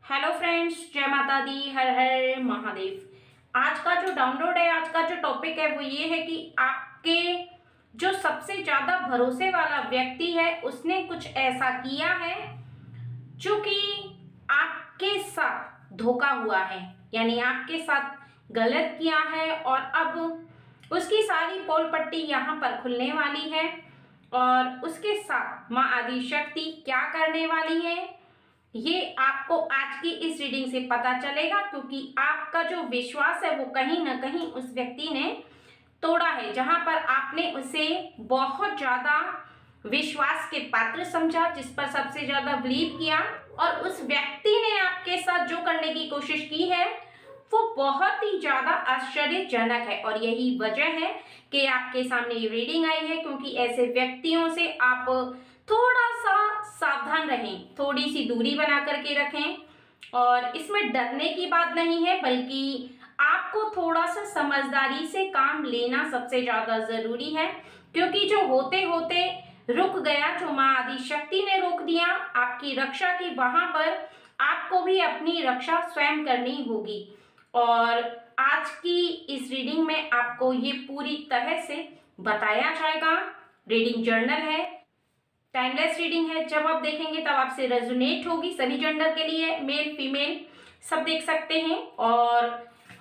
Hello friends, जय माता दी, हर हर महादेव। आज का जो डाउनलोड है, आज का जो टॉपिक है वो ये है कि आपके जो सबसे ज्यादा भरोसे वाला व्यक्ति है उसने कुछ ऐसा किया है जो कि आपके साथ धोखा हुआ है, यानी आपके साथ गलत किया है और अब उसकी सारी पोल पट्टी यहाँ पर खुलने वाली है और उसके साथ माँ आदिशक्ति क्या करने वाली है ये आपको आज की इस रीडिंग से पता चलेगा, क्योंकि आपका जो विश्वास है वो कहीं ना कहीं उस व्यक्ति ने तोड़ा है। जहां पर आपने उसे बहुत ज्यादा विश्वास के पात्र समझा, जिस पर सबसे ज्यादा बिलीव किया, और उस व्यक्ति ने आपके साथ जो करने की कोशिश की है वो बहुत ही ज्यादा आश्चर्यजनक है। और यही वजह है कि आपके सामने ये रीडिंग आई है, क्योंकि ऐसे व्यक्तियों से आप थोड़ा सा सावधान रहें, थोड़ी सी दूरी बना करके रखें। और इसमें डरने की बात नहीं है, बल्कि आपको थोड़ा सा समझदारी से काम लेना सबसे ज्यादा जरूरी है, क्योंकि जो होते होते रुक गया, जो माँ आदिशक्ति ने रोक दिया आपकी रक्षा की, वहां पर आपको भी अपनी रक्षा स्वयं करनी होगी। और आज की इस रीडिंग में आपको ये पूरी तरह से बताया जाएगा। रीडिंग जर्नल है, टाइमलेस रीडिंग है, जब आप देखेंगे तब आपसे रेजोनेट होगी। सभी जेंडर के लिए, मेल फीमेल सब देख सकते हैं। और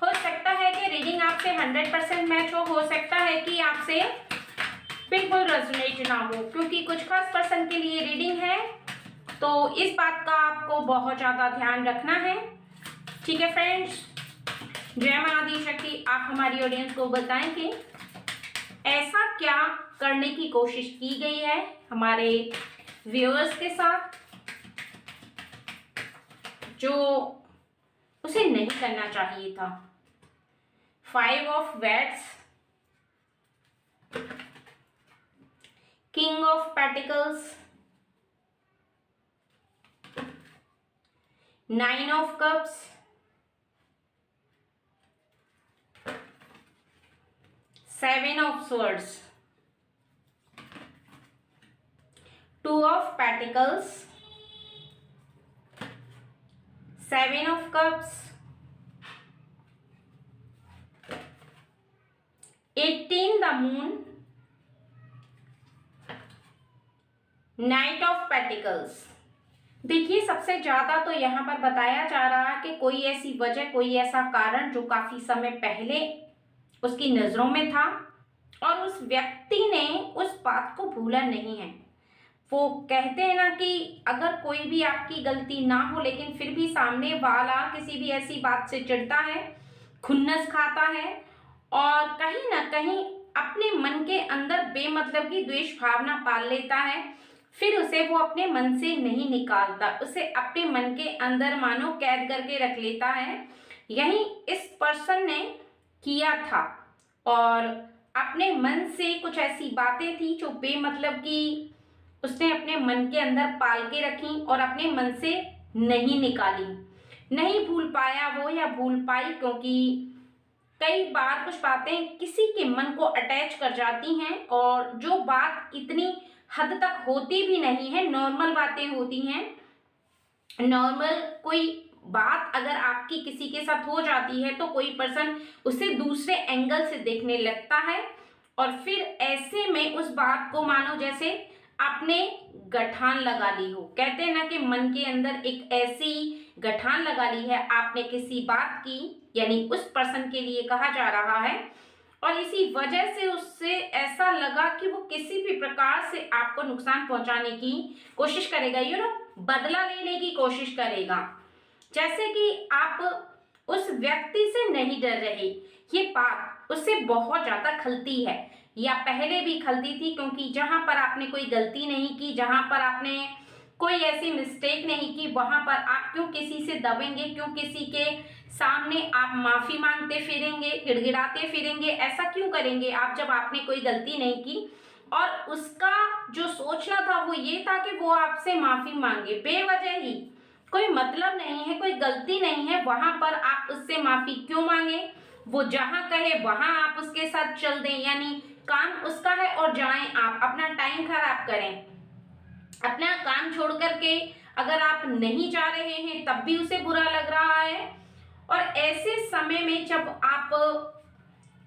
हो सकता है कि रीडिंग आपसे 100% मैच हो सकता है कि आपसे बिल्कुल रेजोनेट ना हो, क्योंकि कुछ खास पर्सन के लिए रीडिंग है, तो इस बात का आपको बहुत ज़्यादा ध्यान रखना है। ठीक है फ्रेंड्स, जय माँ आदिशक्ति। आप हमारी ऑडियंस को बताएं कि ऐसा क्या करने की कोशिश की गई है हमारे व्यूअर्स के साथ जो उसे नहीं करना चाहिए था। 5 of wands, king of pentacles, 9 of cups, 7 of swords, 2 of pentacles, 7 of cups, 18 the moon, knight of pentacles. देखिए, सबसे ज्यादा तो यहाँ पर बताया जा रहा है कि कोई ऐसी वजह, कोई ऐसा कारण जो काफी समय पहले उसकी नजरों में था और उस व्यक्ति ने उस बात को भूला नहीं है। वो कहते हैं ना कि अगर कोई भी आपकी गलती ना हो लेकिन फिर भी सामने वाला किसी भी ऐसी बात से चिढ़ता है, खुन्नस खाता है और कहीं ना कहीं अपने मन के अंदर बेमतलब की द्वेष भावना पाल लेता है, फिर उसे वो अपने मन से नहीं निकालता, उसे अपने मन के अंदर मानो कैद करके रख लेता है। यही इस पर्सन ने किया था और अपने मन से कुछ ऐसी बातें थी जो बेमतलब की उसने अपने मन के अंदर पाल के रखी और अपने मन से नहीं निकाली। नहीं भूल पाया वो या भूल पाई, क्योंकि कई बार कुछ बातें किसी के मन को अटैच कर जाती हैं और जो बात इतनी हद तक होती भी नहीं है, नॉर्मल बातें होती हैं। नॉर्मल कोई बात अगर आपकी किसी के साथ हो जाती है तो कोई पर्सन उसे दूसरे एंगल से देखने लगता है और फिर ऐसे में उस बात को मानो जैसे आपने गठान लगा ली हो। कहते हैं ना कि मन के अंदर एक ऐसी गठान लगा ली है आपने किसी बात की, यानी उस पर्सन के लिए कहा जा रहा है, और इसी वजह से उससे ऐसा लगा कि वो किसी भी प्रकार से आपको नुकसान पहुंचाने की कोशिश करेगा, बदला लेने की कोशिश करेगा। जैसे कि आप उस व्यक्ति से नहीं डर रहे, ये बात उससे बहुत ज्यादा खलती है या पहले भी खलती थी, क्योंकि जहां पर आपने कोई गलती नहीं की, जहां पर आपने कोई ऐसी मिस्टेक नहीं की, वहां पर आप क्यों किसी से दबेंगे, क्यों किसी के सामने आप माफी मांगते फिरेंगे, गिड़गिड़ाते फिरेंगे, ऐसा क्यों करेंगे आप जब आपने कोई गलती नहीं की। और उसका जो सोचना था वो ये था कि वो आपसे माफी मांगे बेवजह ही, कोई मतलब नहीं है, कोई गलती नहीं है, वहां पर आप उससे माफी क्यों मांगे। वो जहां कहे वहां आप उसके साथ चल दें, यानी काम उसका है और जाएं आप, अपना टाइम खराब करें, अपना काम छोड़ करके अगर आप नहीं जा रहे हैं तब भी उसे बुरा लग रहा है। और ऐसे समय में जब आप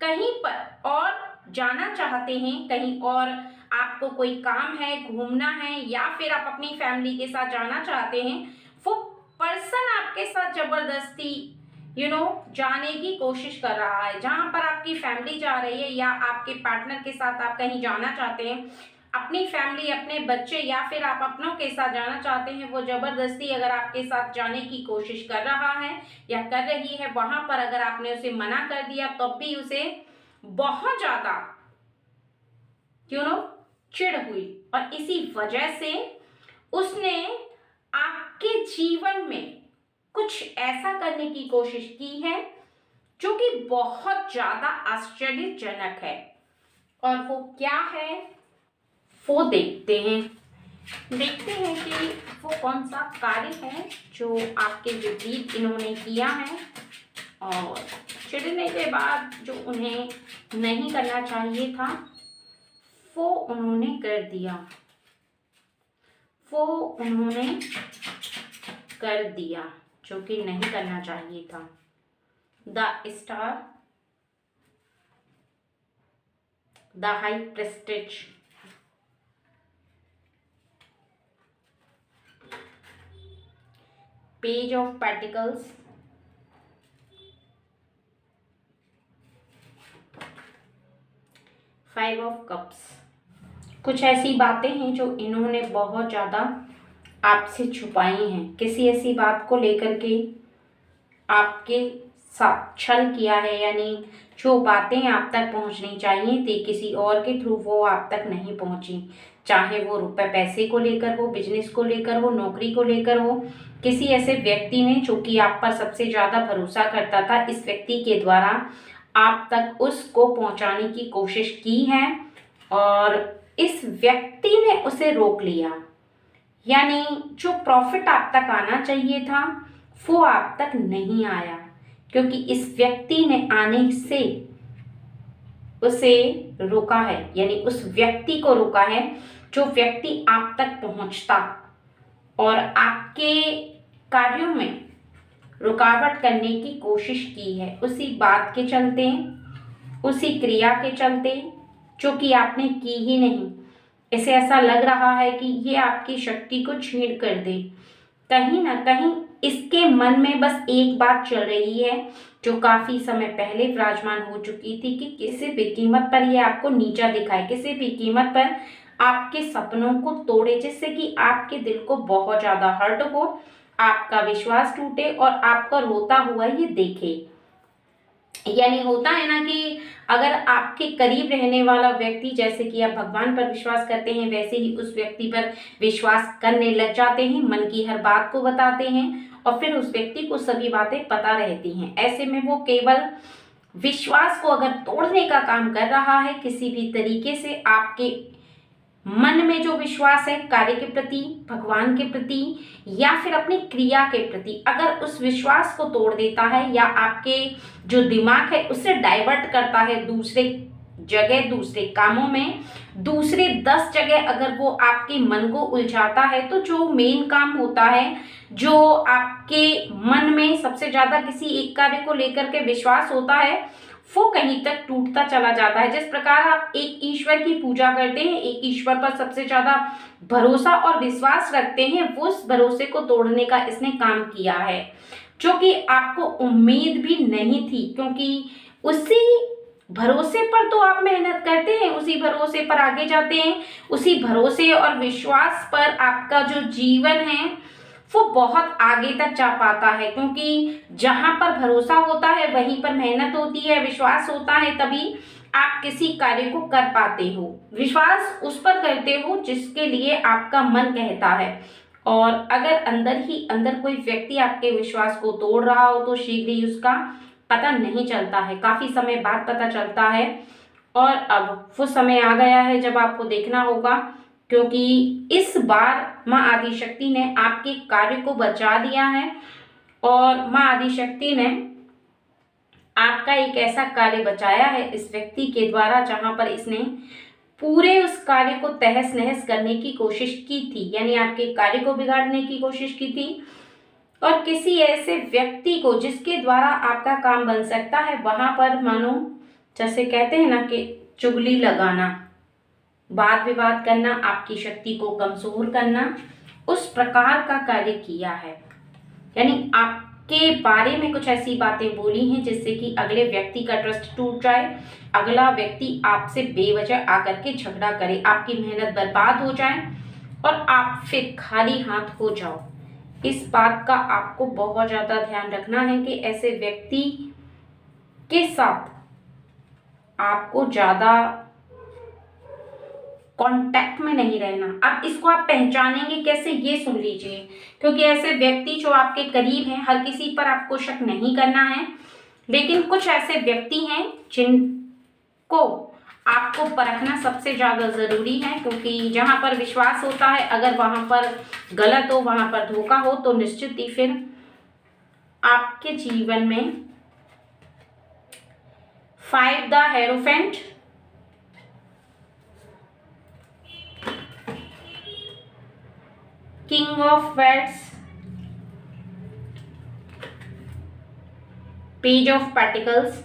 कहीं पर और जाना चाहते हैं, कहीं और आपको कोई काम है, घूमना है, या फिर आप अपनी फैमिली के साथ जाना चाहते हैं, वो पर्सन आपके साथ जबरदस्ती जाने की कोशिश कर रहा है। जहां पर आपकी फैमिली जा रही है या आपके पार्टनर के साथ आप कहीं जाना चाहते हैं, अपनी फैमिली, अपने बच्चे या फिर आप अपनों के साथ जाना चाहते हैं, वो जबरदस्ती अगर आपके साथ जाने की कोशिश कर रहा है या कर रही है, वहां पर अगर आपने उसे मना कर दिया तब भी उसे बहुत ज्यादा चिढ़ हुई, और इसी वजह से उसने आपके जीवन में कुछ ऐसा करने की कोशिश की है जो कि बहुत ज्यादा आश्चर्यजनक है। और वो क्या है वो देखते हैं कि वो कौन सा कार्य है जो आपके विपरीत इन्होंने किया है, और चिढ़ने के बाद जो उन्हें नहीं करना चाहिए था वो उन्होंने कर दिया, जो कि नहीं करना चाहिए था। The star, the high prestige, page of pentacles, five of cups. कुछ ऐसी बातें हैं जो इन्होंने बहुत ज़्यादा आपसे छुपाई हैं। किसी ऐसी बात को लेकर के आपके साथ छल किया है, यानी जो बातें आप तक पहुंचनी चाहिए थी किसी और के थ्रू, वो आप तक नहीं पहुंची। चाहे वो रुपए पैसे को लेकर हो, बिजनेस को लेकर हो, नौकरी को लेकर हो, किसी ऐसे व्यक्ति ने जो कि आप पर सबसे ज़्यादा भरोसा करता था, इस व्यक्ति के द्वारा आप तक उसको पहुंचाने की कोशिश की है, और इस व्यक्ति ने उसे रोक लिया। यानी जो प्रॉफिट आप तक आना चाहिए था वो आप तक नहीं आया, क्योंकि इस व्यक्ति ने आने से उसे रोका है, यानी उस व्यक्ति को रोका है जो व्यक्ति आप तक पहुंचता और आपके कार्यों में रुकावट करने की कोशिश की है। उसी बात के चलते, उसी क्रिया के चलते जो कि आपने की ही नहीं, इसे ऐसा लग रहा है कि ये आपकी शक्ति को छीन कर दे। कहीं ना कहीं इसके मन में बस एक बात चल रही है जो काफी समय पहले विराजमान हो चुकी थी, कि किसी भी कीमत पर ये आपको नीचा दिखाए, किसी भी कीमत पर आपके सपनों को तोड़े, जिससे कि आपके दिल को बहुत ज्यादा हर्ट हो, आपका विश्वास टूटे और आपका रोता हुआ ये देखे। यानी होता है ना कि अगर आपके करीब रहने वाला व्यक्ति, जैसे कि आप भगवान पर विश्वास करते हैं, वैसे ही उस व्यक्ति पर विश्वास करने लग जाते हैं, मन की हर बात को बताते हैं, और फिर उस व्यक्ति को सभी बातें पता रहती हैं। ऐसे में वो केवल विश्वास को अगर तोड़ने का काम कर रहा है किसी भी तरीके से, आपके मन में जो विश्वास है कार्य के प्रति, भगवान के प्रति, या फिर अपनी क्रिया के प्रति, अगर उस विश्वास को तोड़ देता है या आपके जो दिमाग है उसे डाइवर्ट करता है दूसरे जगह, दूसरे कामों में, दूसरे 10 जगह अगर वो आपके मन को उलझाता है, तो जो मेन काम होता है, जो आपके मन में सबसे ज्यादा किसी एक कार्य को लेकर के विश्वास होता है, वो कहीं तक टूटता चला जाता है। जिस प्रकार आप एक ईश्वर की पूजा करते हैं, एक ईश्वर पर सबसे ज्यादा भरोसा और विश्वास रखते हैं, वो उस भरोसे को तोड़ने का इसने काम किया है, जो कि आपको उम्मीद भी नहीं थी, क्योंकि उसी भरोसे पर तो आप मेहनत करते हैं, उसी भरोसे पर आगे जाते हैं, उसी भरोसे और विश्वास पर आपका जो जीवन है वो बहुत आगे तक जा पाता है, क्योंकि जहां पर भरोसा होता है वहीं पर मेहनत होती है, विश्वास होता है, तभी आप किसी कार्य को कर पाते हो। विश्वास उस पर करते हो जिसके लिए आपका मन कहता है, और अगर अंदर ही अंदर कोई व्यक्ति आपके विश्वास को तोड़ रहा हो तो शीघ्र ही उसका पता नहीं चलता है, काफी समय बाद पता चलता है। और अब वो समय आ गया है जब आपको देखना होगा, क्योंकि इस बार माँ आदिशक्ति ने आपके कार्य को बचा लिया है, और माँ आदिशक्ति ने आपका एक ऐसा कार्य बचाया है इस व्यक्ति के द्वारा, जहां पर इसने पूरे उस कार्य को तहस नहस करने की कोशिश की थी, यानी आपके कार्य को बिगाड़ने की कोशिश की थी। और किसी ऐसे व्यक्ति को जिसके द्वारा आपका काम बन सकता है, वहां पर मानो जैसे कहते हैं ना कि चुगली लगाना, वाद विवाद करना, आपकी शक्ति को कमजोर करना, उस प्रकार का कार्य किया है। यानी आपके बारे में कुछ ऐसी बातें बोली हैं जिससे कि अगले व्यक्ति का ट्रस्ट टूट जाए, अगला व्यक्ति आपसे बेवजह आकर के झगड़ा करे, आपकी मेहनत बर्बाद हो जाए और आप फिर खाली हाथ हो जाओ। इस बात का आपको बहुत ज़्यादा ध्यान रखना है कि ऐसे व्यक्ति के साथ आपको ज़्यादा कांटेक्ट में नहीं रहना। अब इसको आप पहचानेंगे कैसे, ये सुन लीजिए। क्योंकि ऐसे व्यक्ति जो आपके करीब हैं, हर किसी पर आपको शक नहीं करना है, लेकिन कुछ ऐसे व्यक्ति हैं जिनको आपको परखना सबसे ज़्यादा ज़रूरी है। क्योंकि जहाँ पर विश्वास होता है, अगर वहाँ पर गलत हो, वहाँ पर धोखा हो, तो निश्चित ही फिर आपके जीवन में 5 the hierophant, king of wands, page of pentacles,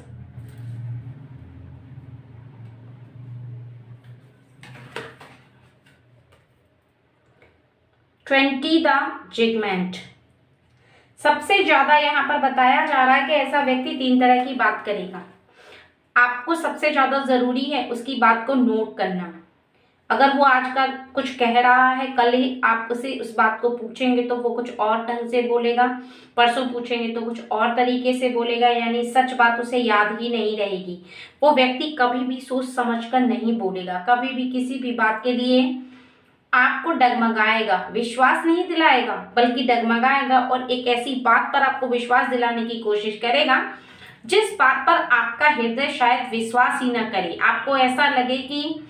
twenty the judgement. सबसे ज्यादा यहाँ पर बताया जा रहा है कि ऐसा व्यक्ति 3 तरह की बात करेगा। आपको सबसे ज्यादा जरूरी है उसकी बात को नोट करना। अगर वो आज का कुछ कह रहा है, कल ही आप उसे उस बात को पूछेंगे तो वो कुछ और ढंग से बोलेगा, परसों पूछेंगे तो कुछ और तरीके से बोलेगा, यानी सच बात उसे याद ही नहीं रहेगी। वो व्यक्ति कभी भी सोच समझ कर नहीं बोलेगा, कभी भी किसी भी बात के लिए आपको डगमगाएगा, विश्वास नहीं दिलाएगा बल्कि डगमगाएगा और एक ऐसी बात पर आपको विश्वास दिलाने की कोशिश करेगा जिस बात पर आपका हृदय शायद विश्वास ही न करे। आपको ऐसा लगे कि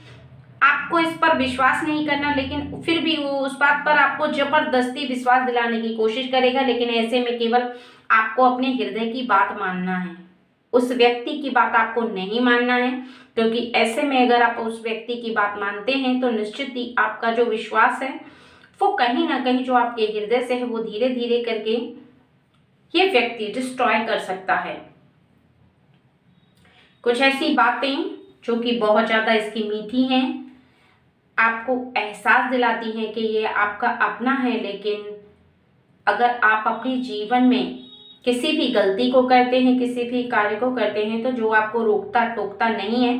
आपको इस पर विश्वास नहीं करना, लेकिन फिर भी वो उस बात पर आपको जबरदस्ती विश्वास दिलाने की कोशिश करेगा। लेकिन ऐसे में केवल आपको अपने हृदय की बात मानना है, उस व्यक्ति की बात आपको नहीं मानना है। क्योंकि ऐसे में अगर आप उस व्यक्ति की बात मानते हैं तो निश्चित ही आपका जो विश्वास है वो कहीं ना कहीं जो आपके हृदय से है वो धीरे धीरे करके ये व्यक्ति डिस्ट्रॉय कर सकता है। कुछ ऐसी बातें जो कि बहुत ज्यादा इसकी मीठी हैं, आपको एहसास दिलाती हैं कि ये आपका अपना है। लेकिन अगर आप अपने जीवन में किसी भी गलती को करते हैं, किसी भी कार्य को करते हैं, तो जो आपको रोकता टोकता नहीं है,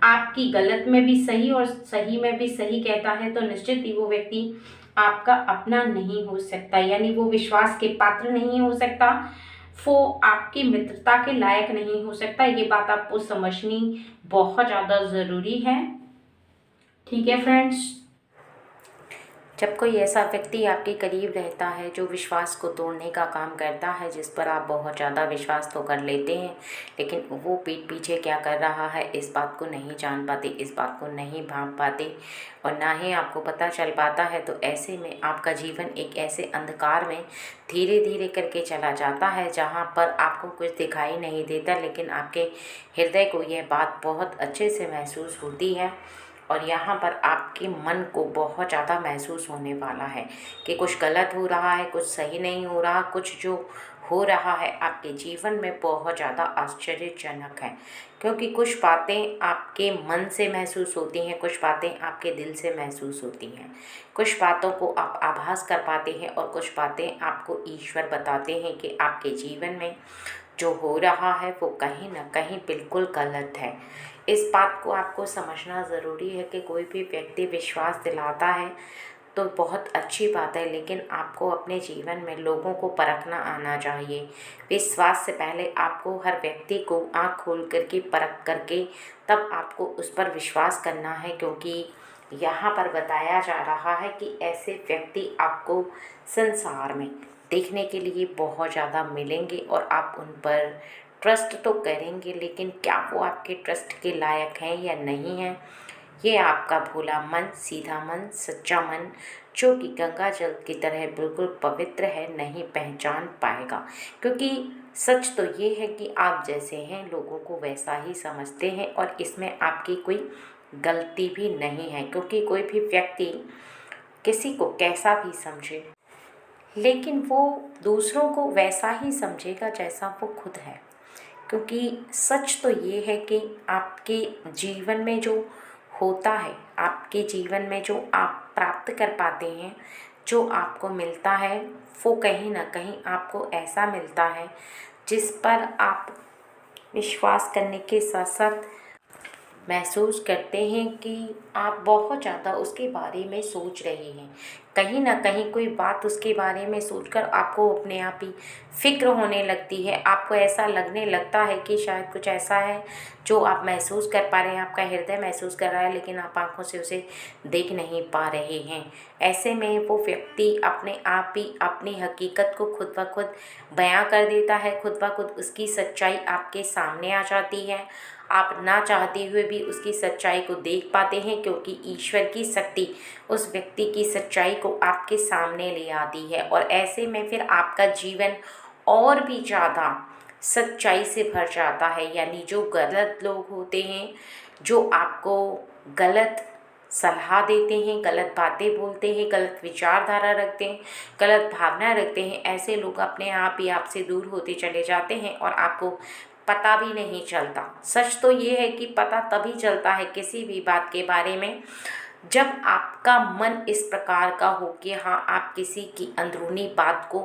आपकी गलत में भी सही और सही में भी सही कहता है, तो निश्चित ही वो व्यक्ति आपका अपना नहीं हो सकता, यानी वो विश्वास के पात्र नहीं हो सकता, वो आपकी मित्रता के लायक नहीं हो सकता। ये बात आपको समझनी बहुत ज़्यादा ज़रूरी है। ठीक है फ्रेंड्स, जब कोई ऐसा व्यक्ति आपके करीब रहता है जो विश्वास को तोड़ने का काम करता है, जिस पर आप बहुत ज़्यादा विश्वास तो कर लेते हैं, लेकिन वो पीठ पीछे क्या कर रहा है इस बात को नहीं जान पाते, इस बात को नहीं भांप पाते और ना ही आपको पता चल पाता है, तो ऐसे में आपका जीवन एक ऐसे अंधकार में धीरे धीरे करके चला जाता है जहाँ पर आपको कुछ दिखाई नहीं देता, लेकिन आपके हृदय को यह बात बहुत अच्छे से महसूस होती है और यहाँ पर आपके मन को बहुत ज़्यादा महसूस होने वाला है कि कुछ गलत हो रहा है, कुछ सही नहीं हो रहा, कुछ जो हो रहा है आपके जीवन में बहुत ज़्यादा आश्चर्यजनक है। क्योंकि कुछ बातें आपके मन से महसूस होती हैं, कुछ बातें आपके दिल से महसूस होती हैं, कुछ बातों को आप आभास कर पाते हैं और कुछ बातें आपको ईश्वर बताते हैं कि आपके जीवन में जो हो रहा है वो कहीं ना कहीं बिल्कुल गलत है। इस बात को आपको समझना ज़रूरी है कि कोई भी व्यक्ति विश्वास दिलाता है तो बहुत अच्छी बात है, लेकिन आपको अपने जीवन में लोगों को परखना आना चाहिए। विश्वास से पहले आपको हर व्यक्ति को आँख खोल करके परख करके तब आपको उस पर विश्वास करना है, क्योंकि यहाँ पर बताया जा रहा है कि ऐसे व्यक्ति आपको संसार में देखने के लिए बहुत ज़्यादा मिलेंगे और आप उन पर ट्रस्ट तो करेंगे, लेकिन क्या वो आपके ट्रस्ट के लायक हैं या नहीं हैं, ये आपका भोला मन, सीधा मन, सच्चा मन जो कि गंगा जल की तरह बिल्कुल पवित्र है नहीं पहचान पाएगा। क्योंकि सच तो ये है कि आप जैसे हैं लोगों को वैसा ही समझते हैं और इसमें आपकी कोई गलती भी नहीं है, क्योंकि कोई भी व्यक्ति किसी को कैसा भी समझे, लेकिन वो दूसरों को वैसा ही समझेगा जैसा वो खुद है। क्योंकि सच तो ये है कि आपके जीवन में जो होता है, आपके जीवन में जो आप प्राप्त कर पाते हैं, जो आपको मिलता है, वो कहीं ना कहीं आपको ऐसा मिलता है जिस पर आप विश्वास करने के साथ साथ महसूस करते हैं कि आप बहुत ज़्यादा उसके बारे में सोच रहे हैं। कहीं ना कहीं कोई बात उसके बारे में सोचकर आपको अपने आप ही फ़िक्र होने लगती है। आपको ऐसा लगने लगता है कि शायद कुछ ऐसा है जो आप महसूस कर पा रहे हैं, आपका हृदय महसूस कर रहा है, लेकिन आप आँखों से उसे देख नहीं पा रहे हैं। ऐसे में वो व्यक्ति अपने आप ही अपनी हकीकत को खुद ब खुद बयां कर देता है, खुद ब खुद उसकी सच्चाई आपके सामने आ जाती है। आप ना चाहते हुए भी उसकी सच्चाई को देख पाते हैं, क्योंकि ईश्वर की शक्ति उस व्यक्ति की सच्चाई को आपके सामने ले आती है। और ऐसे में फिर आपका जीवन और भी ज़्यादा सच्चाई से भर जाता है। यानी जो गलत लोग होते हैं, जो आपको गलत सलाह देते हैं, गलत बातें बोलते हैं, गलत विचारधारा रखते हैं, गलत भावना रखते हैं, ऐसे लोग अपने आप ही आपसे दूर होते चले जाते हैं और आपको पता भी नहीं चलता। सच तो ये है कि पता तभी चलता है किसी भी बात के बारे में जब आपका मन इस प्रकार का हो कि हाँ, आप किसी की अंदरूनी बात को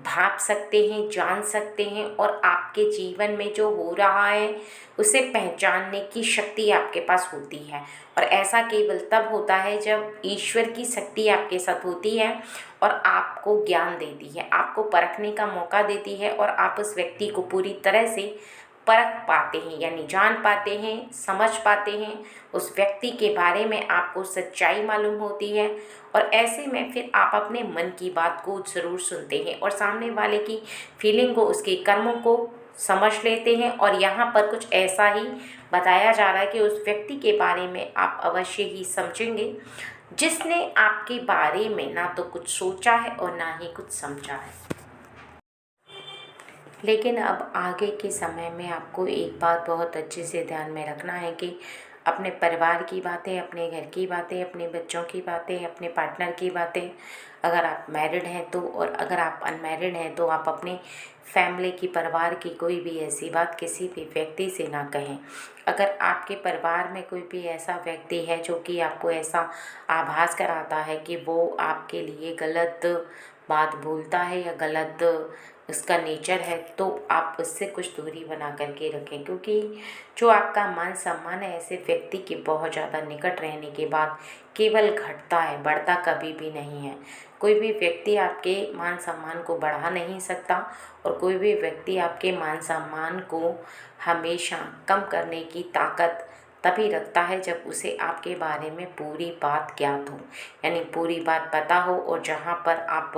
भाप सकते हैं, जान सकते हैं, और आपके जीवन में जो हो रहा है उसे पहचानने की शक्ति आपके पास होती है। और ऐसा केवल तब होता है जब ईश्वर की शक्ति आपके साथ होती है और आपको ज्ञान देती है, आपको परखने का मौका देती है, और आप उस व्यक्ति को पूरी तरह से परख पाते हैं, यानी जान पाते हैं, समझ पाते हैं। उस व्यक्ति के बारे में आपको सच्चाई मालूम होती है, और ऐसे में फिर आप अपने मन की बात को ज़रूर सुनते हैं और सामने वाले की फीलिंग को, उसके कर्मों को समझ लेते हैं। और यहाँ पर कुछ ऐसा ही बताया जा रहा है कि उस व्यक्ति के बारे में आप अवश्य ही समझेंगे जिसने आपके बारे में ना तो कुछ सोचा है और ना ही कुछ समझा है। लेकिन अब आगे के समय में आपको एक बात बहुत अच्छे से ध्यान में रखना है कि अपने परिवार की बातें, अपने घर की बातें, अपने बच्चों की बातें, अपने पार्टनर की बातें, अगर आप मैरिड हैं तो, और अगर आप अनमैरिड हैं तो आप अपने फैमिली की, परिवार की कोई भी ऐसी बात किसी भी व्यक्ति से ना कहें। अगर आपके परिवार में कोई भी ऐसा व्यक्ति है जो कि आपको ऐसा आभास कराता है कि वो आपके लिए गलत बात बोलता है या गलत उसका नेचर है, तो आप उससे कुछ दूरी बना करके रखें। क्योंकि जो आपका मान सम्मान है ऐसे व्यक्ति के बहुत ज़्यादा निकट रहने के बाद केवल घटता है, बढ़ता कभी भी नहीं है। कोई भी व्यक्ति आपके मान सम्मान को बढ़ा नहीं सकता, और कोई भी व्यक्ति आपके मान सम्मान को हमेशा कम करने की ताकत तभी रखता है जब उसे आपके बारे में पूरी बात ज्ञात हो, यानी पूरी बात पता हो, और जहाँ पर आप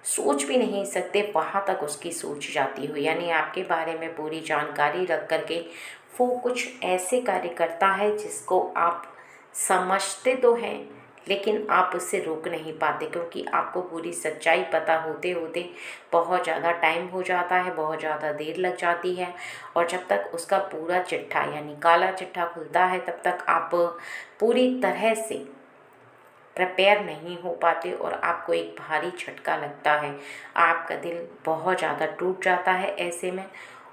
सोच भी नहीं सकते वहाँ तक उसकी सोच जाती हो। यानी आपके बारे में पूरी जानकारी रख करके वो कुछ ऐसे कार्य करता है जिसको आप समझते तो हैं, लेकिन आप उससे रोक नहीं पाते, क्योंकि आपको पूरी सच्चाई पता होते होते बहुत ज़्यादा टाइम हो जाता है, बहुत ज़्यादा देर लग जाती है। और जब तक उसका पूरा चिट्ठा यानी काला चिट्ठा खुलता है, तब तक आप पूरी तरह से प्रिपेयर नहीं हो पाते, और आपको एक भारी झटका लगता है, आपका दिल बहुत ज़्यादा टूट जाता है ऐसे में।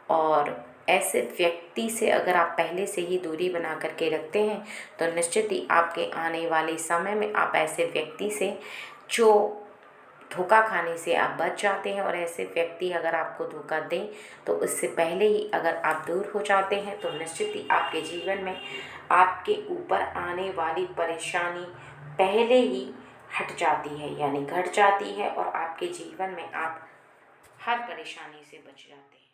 और ऐसे व्यक्ति से अगर आप पहले से ही दूरी बना करके रखते हैं तो निश्चित ही आपके आने वाले समय में आप ऐसे व्यक्ति से जो धोखा खाने से आप बच जाते हैं। और ऐसे व्यक्ति अगर आपको धोखा दें तो उससे पहले ही अगर आप दूर हो जाते हैं तो निश्चित ही आपके जीवन में आपके ऊपर आने वाली परेशानी पहले ही हट जाती है, यानी घट जाती है, और आपके जीवन में आप हर परेशानी से बच जाते हैं।